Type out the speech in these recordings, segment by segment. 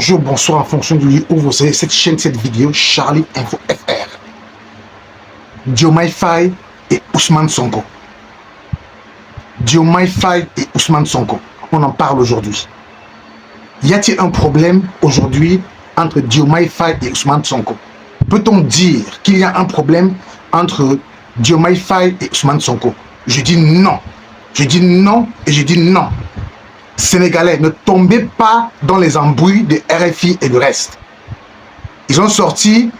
bonjour, bonsoir en fonction du lieu où vous avez cette chaîne, cette vidéo, Charlie Info FR. Diomaye Faye et Ousmane Sonko. Diomaye Faye et Ousmane Sonko. On en parle aujourd'hui. Y a-t-il un problème aujourd'hui entre Diomaye Faye et Ousmane Sonko? Peut-on dire qu'il y a un problème entre Diomaye Faye et Ousmane Sonko? Je dis non. Je dis non et je dis non. Sénégalais, ne tombez pas dans les embrouilles de RFI et du reste. Ils ont sorti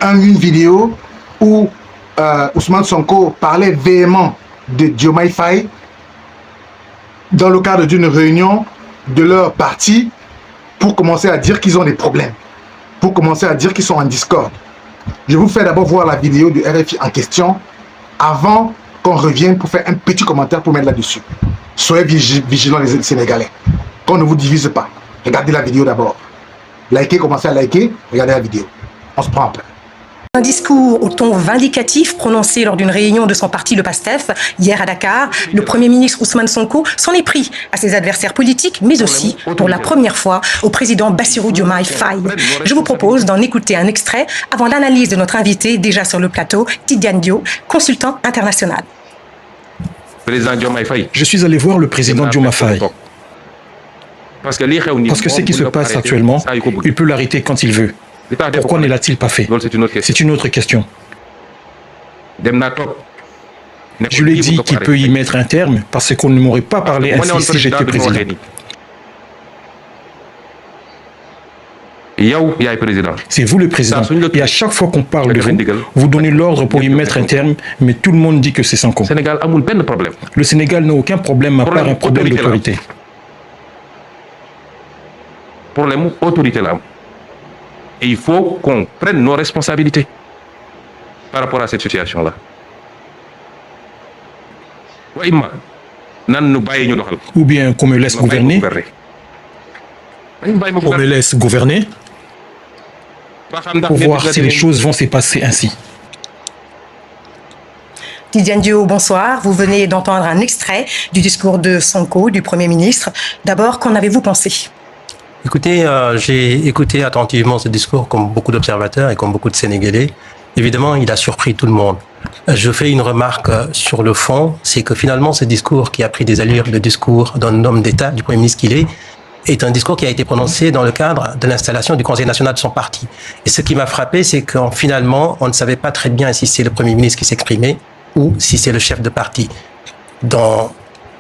une vidéo où Ousmane Sonko parlait véhément de Diomaye Faye dans le cadre d'une réunion de leur parti pour commencer à dire qu'ils ont des problèmes, pour commencer à dire qu'ils sont en discorde. Je vous fais d'abord voir la vidéo du RFI en question avant qu'on revienne pour faire un petit commentaire pour mettre là-dessus. Soyez vigilants les Sénégalais. Qu'on ne vous divise pas. Regardez la vidéo d'abord. Likez, commencez à liker, regardez la vidéo. On se prend en plein. Un discours au ton vindicatif prononcé lors d'une réunion de son parti, le PASTEF, hier à Dakar, le Premier ministre Ousmane Sonko s'en est pris à ses adversaires politiques, mais aussi, pour la première fois, au président Bassirou Diomaye Faye. Je vous propose d'en écouter un extrait avant l'analyse de notre invité, déjà sur le plateau, Tidiane Dio, consultant international. Président Diomaye Faye. Je suis allé voir le président Diomaye Faye. Parce que ce qui se passe actuellement, il peut l'arrêter quand il veut. Pourquoi ne l'a-t-il pas fait? C'est une autre question. Je lui ai dit qu'il peut y mettre un terme parce qu'on ne m'aurait pas parlé ainsi si j'étais président. C'est vous le président. Et à chaque fois qu'on parle de vous, vous donnez l'ordre pour y mettre un terme, mais tout le monde dit que c'est sans compte. Le Sénégal n'a aucun problème à part un problème d'autorité. Et il faut qu'on prenne nos responsabilités par rapport à cette situation-là. Ou bien qu'on me laisse gouverner. On me laisse gouverner pour voir si les choses vont se passer ainsi. Tidiane Dio, bonsoir. Vous venez d'entendre un extrait du discours de Sonko, du Premier ministre. D'abord, qu'en avez-vous pensé? Écoutez, j'ai écouté attentivement ce discours comme beaucoup d'observateurs et comme beaucoup de Sénégalais. Évidemment, il a surpris tout le monde. Je fais une remarque sur le fond, c'est que finalement, ce discours qui a pris des allures de discours d'un homme d'État, du Premier ministre qu'il est un discours qui a été prononcé dans le cadre de l'installation du Conseil national de son parti. Et ce qui m'a frappé, c'est que finalement, on ne savait pas très bien si c'est le Premier ministre qui s'exprimait ou si c'est le chef de parti. Dans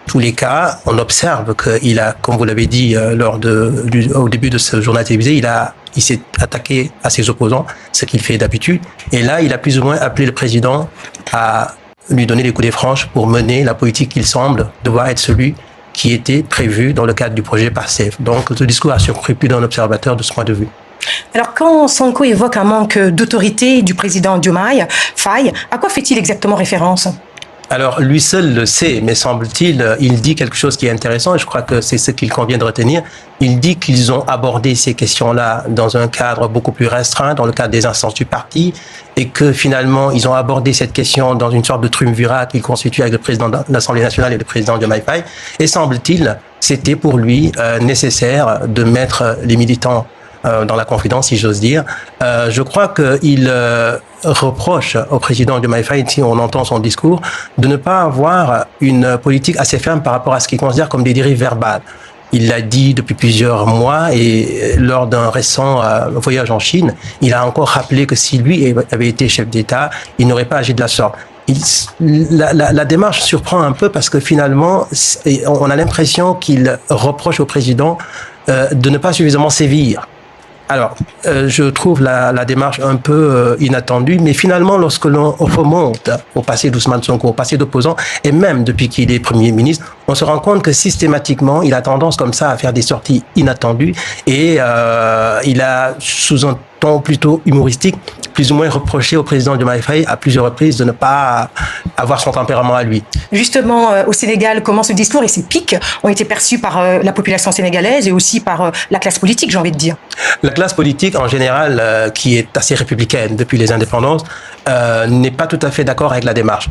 tous les cas, on observe qu'il a, comme vous l'avez dit au début de ce journal télévisé, il s'est attaqué à ses opposants, ce qu'il fait d'habitude. Et là, il a plus ou moins appelé le président à lui donner les coups des franches pour mener la politique qu'il semble devoir être celui qui était prévu dans le cadre du projet PASTEF. Donc, ce discours a surpris plus d'un observateur de ce point de vue. Alors, quand Sonko évoque un manque d'autorité du président Diomaye Faye, à quoi fait-il exactement référence? Alors, lui seul le sait, mais semble-t-il, il dit quelque chose qui est intéressant et je crois que c'est ce qu'il convient de retenir. Il dit qu'ils ont abordé ces questions-là dans un cadre beaucoup plus restreint, dans le cadre des instances du parti, et que finalement, ils ont abordé cette question dans une sorte de triumvirat qu'il constitue avec le président de l'Assemblée nationale et le président Diomaye Faye. Et semble-t-il, c'était pour lui nécessaire de mettre les militants dans la confidence, si j'ose dire. Je crois qu'il reproche au président Diomaye Faye, si on entend son discours, de ne pas avoir une politique assez ferme par rapport à ce qu'il considère comme des dérives verbales. Il l'a dit depuis plusieurs mois et lors d'un récent voyage en Chine, il a encore rappelé que si lui avait été chef d'État, il n'aurait pas agi de la sorte. La démarche surprend un peu parce que finalement, on a l'impression qu'il reproche au président de ne pas suffisamment sévir. Alors, je trouve la démarche un peu inattendue, mais finalement, lorsque l'on remonte au passé d'Ousmane Sonko, au passé d'opposant, et même depuis qu'il est Premier ministre, on se rend compte que systématiquement, il a tendance comme ça à faire des sorties inattendues et il a, sous un ton plutôt humoristique, plus ou moins reproché au président Diomaye Faye à plusieurs reprises de ne pas avoir son tempérament à lui. Justement, au Sénégal, comment ce discours et ces pics ont été perçus par la population sénégalaise et aussi par la classe politique, j'ai envie de dire? La classe politique, en général, qui est assez républicaine depuis les indépendances, n'est pas tout à fait d'accord avec la démarche.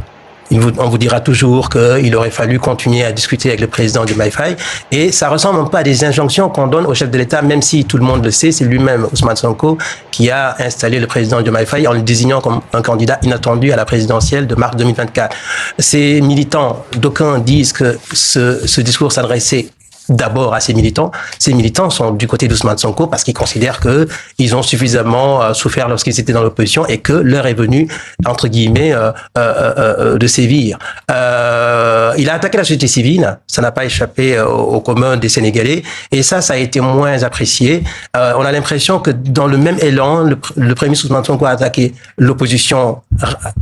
on vous dira toujours qu'il aurait fallu continuer à discuter avec le président du MyFi. Et ça ressemble un peu à des injonctions qu'on donne au chef de l'État, même si tout le monde le sait, c'est lui-même, Ousmane Sonko, qui a installé le président du MyFi en le désignant comme un candidat inattendu à la présidentielle de mars 2024. Ces militants, d'aucuns disent que ce discours s'adressait d'abord à ces militants. Ces militants sont du côté d'Ousmane Sonko parce qu'ils considèrent que ils ont suffisamment souffert lorsqu'ils étaient dans l'opposition et que l'heure est venue, entre guillemets, de sévir. Il a attaqué la société civile, ça n'a pas échappé au commun des Sénégalais, et ça a été moins apprécié. On a l'impression que dans le même élan, le premier ministre Ousmane Sonko a attaqué l'opposition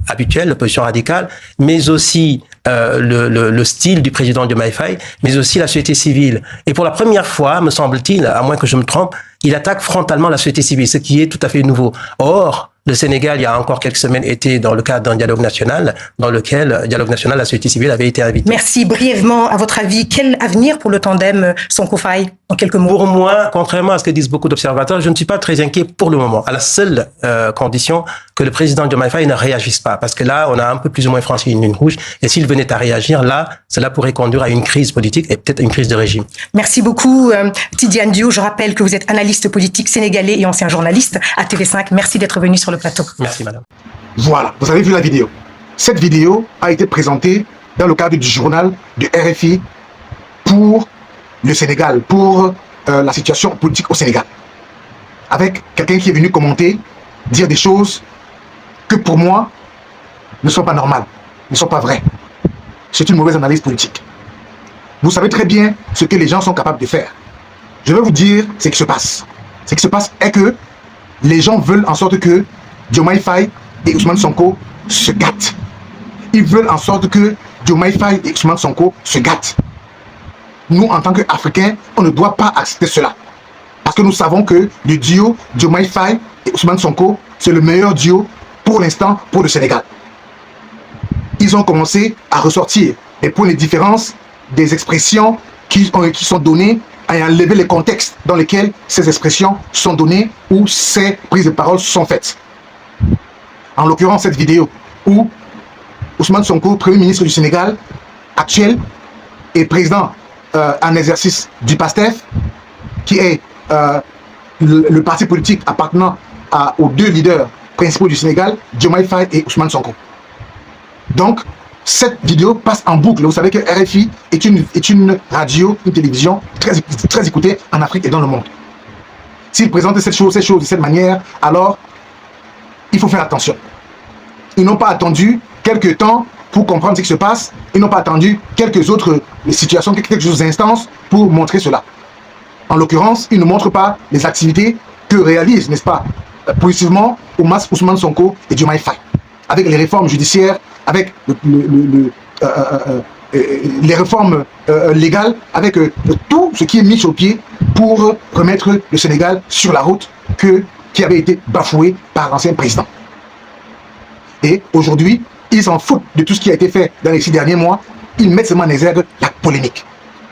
habituelle, l'opposition radicale, mais aussi le style du président de MyFi, mais aussi la société civile. Et pour la première fois, me semble-t-il, à moins que je me trompe, il attaque frontalement la société civile, ce qui est tout à fait nouveau. Or, le Sénégal, il y a encore quelques semaines, était dans le cadre d'un dialogue national, dans lequel, dialogue national, la société civile avait été invitée. Merci. Brièvement, à votre avis, quel avenir pour le tandem Sonko-Faye, en quelques mots? Pour moi, contrairement à ce que disent beaucoup d'observateurs, je ne suis pas très inquiet pour le moment, à la seule condition que le président de MyFi ne réagisse pas. Parce que là, on a un peu plus ou moins franchi une ligne rouge. Et s'il venait à réagir, là, cela pourrait conduire à une crise politique et peut-être une crise de régime. Merci beaucoup, Tidiane Dio. Je rappelle que vous êtes analyste politique sénégalais et ancien journaliste à TV5. Merci d'être venu sur le plateau. Merci, madame. Voilà, vous avez vu la vidéo. Cette vidéo a été présentée dans le cadre du journal de RFI pour le Sénégal, pour la situation politique au Sénégal. Avec quelqu'un qui est venu commenter, dire des choses que pour moi ne sont pas normales, ne sont pas vraies. C'est une mauvaise analyse politique. Vous savez très bien ce que les gens sont capables de faire. Je vais vous dire ce qui se passe. Ce qui se passe est que les gens veulent en sorte que Diomaye Faye et Ousmane Sonko se gâtent. Ils veulent en sorte que Diomaye Faye et Ousmane Sonko se gâtent. Nous, en tant qu'Africains, on ne doit pas accepter cela. Parce que nous savons que le duo Diomaye Faye et Ousmane Sonko, c'est le meilleur duo pour l'instant pour le Sénégal. Ils ont commencé à ressortir des points de différence, des expressions qui sont données, et à enlever les contextes dans lesquels ces expressions sont données ou ces prises de parole sont faites. En l'occurrence, cette vidéo où Ousmane Sonko, Premier ministre du Sénégal actuel et président en exercice du PASTEF, qui est le parti politique appartenant aux deux leaders principaux du Sénégal, Diomaye Faye et Ousmane Sonko. Donc, cette vidéo passe en boucle. Vous savez que RFI est une radio, une télévision très écoutée en Afrique et dans le monde. S'ils présentent ces choses de cette manière, alors il faut faire attention. Ils n'ont pas attendu quelques temps pour comprendre ce qui se passe. Ils n'ont pas attendu quelques autres situations, quelques autres instances pour montrer cela. En l'occurrence, ils ne montrent pas les activités que réalisent, n'est-ce pas, positivement Ousmane Sonko et Diomaye Faye. Avec les réformes judiciaires, avec les réformes légales, avec tout ce qui est mis sur pied pour remettre le Sénégal sur la route qui avait été bafouée par l'ancien président. Et aujourd'hui, ils s'en foutent de tout ce qui a été fait dans les 6 derniers mois. Ils mettent seulement en exergue la polémique.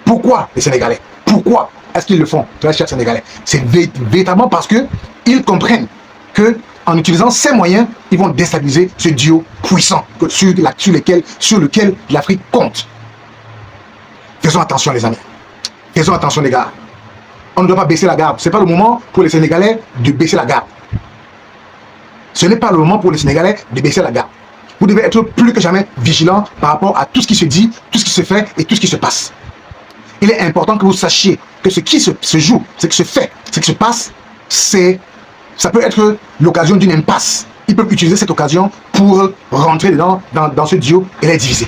Pourquoi les Sénégalais? Pourquoi est-ce qu'ils le font, très chers Sénégalais? C'est véritablement parce qu'ils comprennent que en utilisant ces moyens, ils vont déstabiliser ce duo puissant sur lequel l'Afrique compte. Faisons attention, les amis. Faisons attention, les gars. On ne doit pas baisser la garde. Ce n'est pas le moment pour les Sénégalais de baisser la garde. Ce n'est pas le moment pour les Sénégalais de baisser la garde. Vous devez être plus que jamais vigilants par rapport à tout ce qui se dit, tout ce qui se fait et tout ce qui se passe. Il est important que vous sachiez que ce qui se joue, ce qui se fait, ce qui se passe, ça peut être l'occasion d'une impasse. Ils peuvent utiliser cette occasion pour rentrer dans ce duo et les diviser.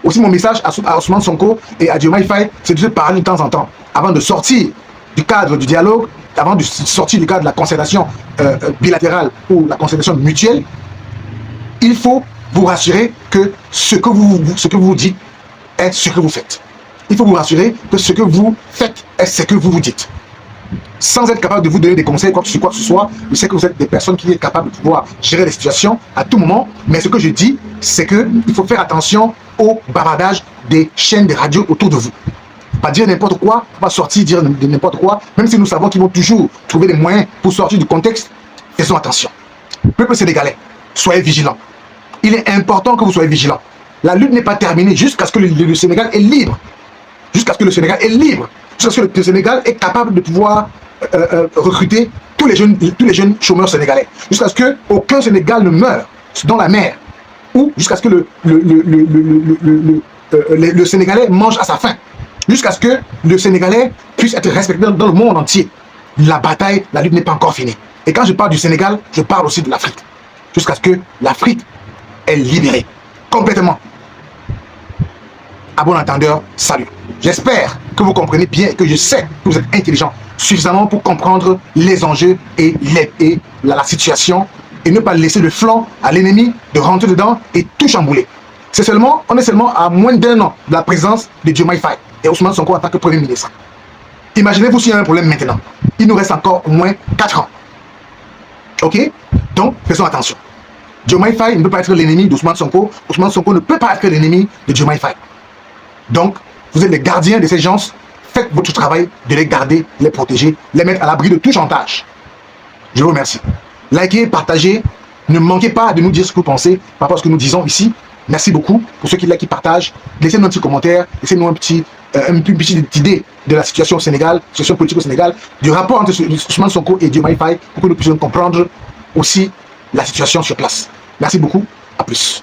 Aussi, mon message à Ousmane Sonko et à Diomaye Faye, c'est de se parler de temps en temps, avant de sortir du cadre du dialogue, avant de sortir du cadre de la concertation bilatérale ou la concertation mutuelle. Il faut vous rassurer que ce que vous dites est ce que vous faites. Il faut vous rassurer que ce que vous faites est ce que vous vous dites. Sans être capable de vous donner des conseils, quoi que ce soit, je sais que vous êtes des personnes qui sont capables de pouvoir gérer les situations à tout moment, mais ce que je dis, c'est qu'il faut faire attention au bavardage des chaînes de radio autour de vous. Pas dire n'importe quoi, pas sortir dire n'importe quoi, même si nous savons qu'ils vont toujours trouver des moyens pour sortir du contexte, faisons attention. Peuple sénégalais, soyez vigilants. il est important que vous soyez vigilants. La lutte n'est pas terminée jusqu'à ce que le Sénégal est libre. Jusqu'à ce que le Sénégal est libre. Jusqu'à ce que le Sénégal est capable de pouvoir recruter tous les jeunes chômeurs sénégalais. Jusqu'à ce qu'aucun Sénégal ne meure dans la mer. Ou jusqu'à ce que le Sénégalais mange à sa faim. Jusqu'à ce que le Sénégalais puisse être respecté dans le monde entier. La bataille, la lutte n'est pas encore finie. Et quand je parle du Sénégal, je parle aussi de l'Afrique. Jusqu'à ce que l'Afrique est libérée. Complètement. À bon entendeur, salut. J'espère que vous comprenez bien et que je sais que vous êtes intelligent suffisamment pour comprendre les enjeux et la situation et ne pas laisser le flanc à l'ennemi de rentrer dedans et tout chambouler. On est seulement à moins d'1 an de la présence de Diomaye Faye et Ousmane Sonko en tant que Premier ministre. Imaginez-vous s'il y a un problème maintenant. Il nous reste encore au moins 4 ans. Ok? Donc, faisons attention. Diomaye Faye ne peut pas être l'ennemi d'Ousmane Sonko. Ousmane Sonko ne peut pas être l'ennemi de Diomaye Faye. Donc, vous êtes les gardiens de ces gens. Faites votre travail de les garder, les protéger, les mettre à l'abri de tout chantage. Je vous remercie. Likez, partagez. Ne manquez pas de nous dire ce que vous pensez par rapport à ce que nous disons ici. Merci beaucoup pour ceux qui likent, qui partagent. Laissez-nous un petit commentaire. Laissez-nous une petite idée de la situation au Sénégal, situation politique au Sénégal, du rapport entre Ousmane Sonko et Diomaye Faye pour que nous puissions comprendre aussi la situation sur place. Merci beaucoup. À plus.